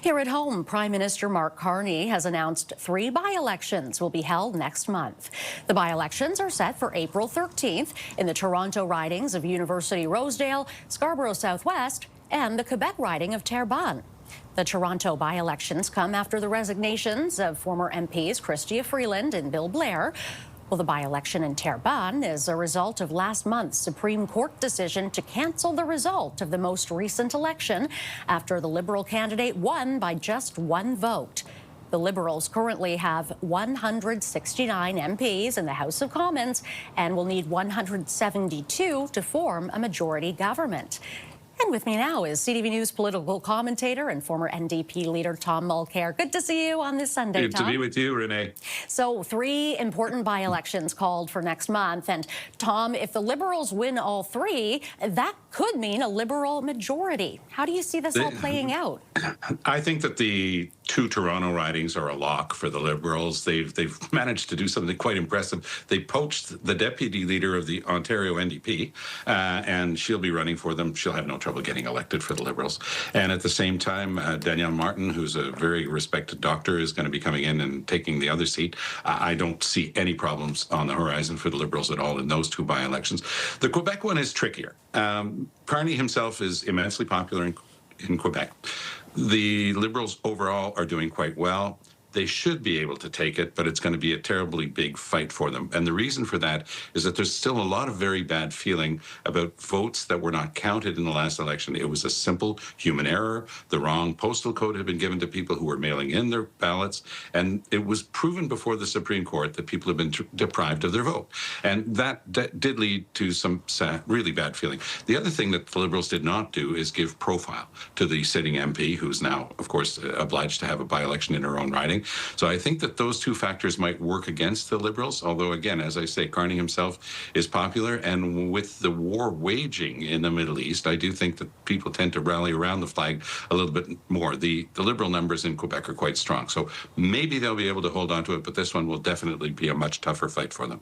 Here at home, Prime Minister Mark Carney has announced 3 by-elections will be held next month. The by-elections are set for April 13th in the Toronto ridings of University Rosedale, Scarborough Southwest, and the Quebec riding of Terrebonne. The Toronto by-elections come after the resignations of former MPs Chrystia Freeland and Bill Blair. Well, the by-election in Terrebonne is a result of last month's Supreme Court decision to cancel the result of the most recent election after the Liberal candidate won by just 1 vote. The Liberals currently have 169 MPs in the House of Commons and will need 172 to form a majority government. And with me now is CTV News political commentator and former NDP leader Tom Mulcair. Good to see you on this Sunday, Good Tom. to be with you, Renee. So 3 important by-elections called for next month. And Tom, if the Liberals win all 3, that could mean a Liberal majority. How do you see this all playing out? I think that the 2 Toronto ridings are a lock for the Liberals. They've managed to do something quite impressive. They poached the deputy leader of the Ontario NDP, and she'll be running for them. She'll have no trouble getting elected for the Liberals. And at the same time, Danielle Martin, who's a very respected doctor, is going to be coming in and taking the other seat. I don't see any problems on the horizon for the Liberals at all in those 2 by-elections. The Quebec one is trickier. Carney himself is immensely popular in Quebec. The Liberals overall are doing quite well. They should be able to take it, but it's going to be a terribly big fight for them. And the reason for that is that there's still a lot of very bad feeling about votes that were not counted in the last election. It was a simple human error. The wrong postal code had been given to people who were mailing in their ballots. And it was proven before the Supreme Court that people have been deprived of their vote. And that did lead to some really bad feeling. The other thing that the Liberals did not do is give profile to the sitting MP, who's now, of course, obliged to have a by-election in her own riding. So I think that those 2 factors might work against the Liberals, although, again, as I say, Carney himself is popular. And with the war waging in the Middle East, I do think that people tend to rally around the flag a little bit more. The Liberal numbers in Quebec are quite strong. So maybe they'll be able to hold on to it, but this one will definitely be a much tougher fight for them.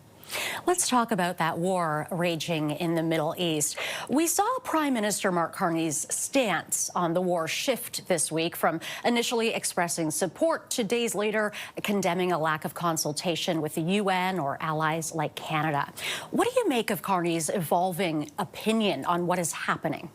Let's talk about that war raging in the Middle East. We saw Prime Minister Mark Carney's stance on the war shift this week from initially expressing support to days later condemning a lack of consultation with the UN or allies like Canada. What do you make of Carney's evolving opinion on what is happening?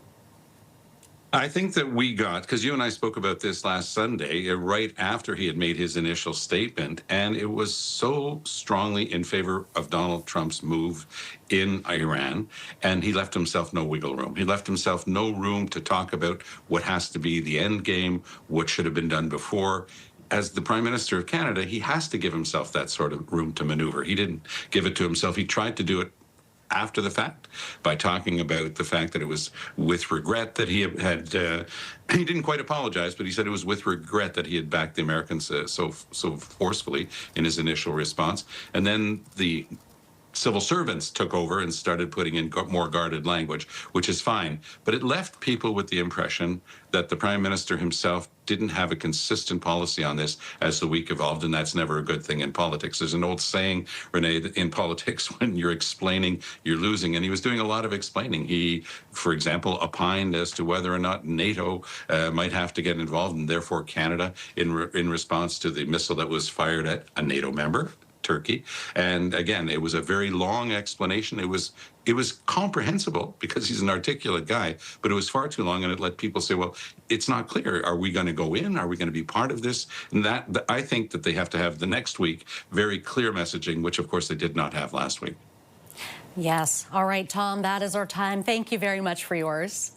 I think that we got, because you and I spoke about this last Sunday, right after he had made his initial statement, and it was so strongly in favor of Donald Trump's move in Iran, and he left himself no wiggle room. He left himself no room to talk about what has to be the end game, what should have been done before. As the Prime Minister of Canada, he has to give himself that sort of room to maneuver. He didn't give it to himself. He tried to do it after the fact by talking about the fact that it was with regret that he had he didn't quite apologize, but he said it was with regret that he had backed the Americans so forcefully in his initial response. And then the civil servants took over and started putting in more guarded language, which is fine. But it left people with the impression that the Prime Minister himself didn't have a consistent policy on this as the week evolved, and that's never a good thing in politics. There's an old saying, Renee, that in politics, when you're explaining, you're losing, and he was doing a lot of explaining. He, for example, opined as to whether or not NATO might have to get involved, and therefore Canada, in response to the missile that was fired at a NATO member, Turkey. And again, it was a very long explanation. It was comprehensible because he's an articulate guy, but it was far too long, and it let people say, well, it's not clear. Are we going to go in? Are we going to be part of this? And that I think that they have to have the next week very clear messaging, which of course they did not have last week. Yes. All right, Tom, that is our time. Thank you very much for yours.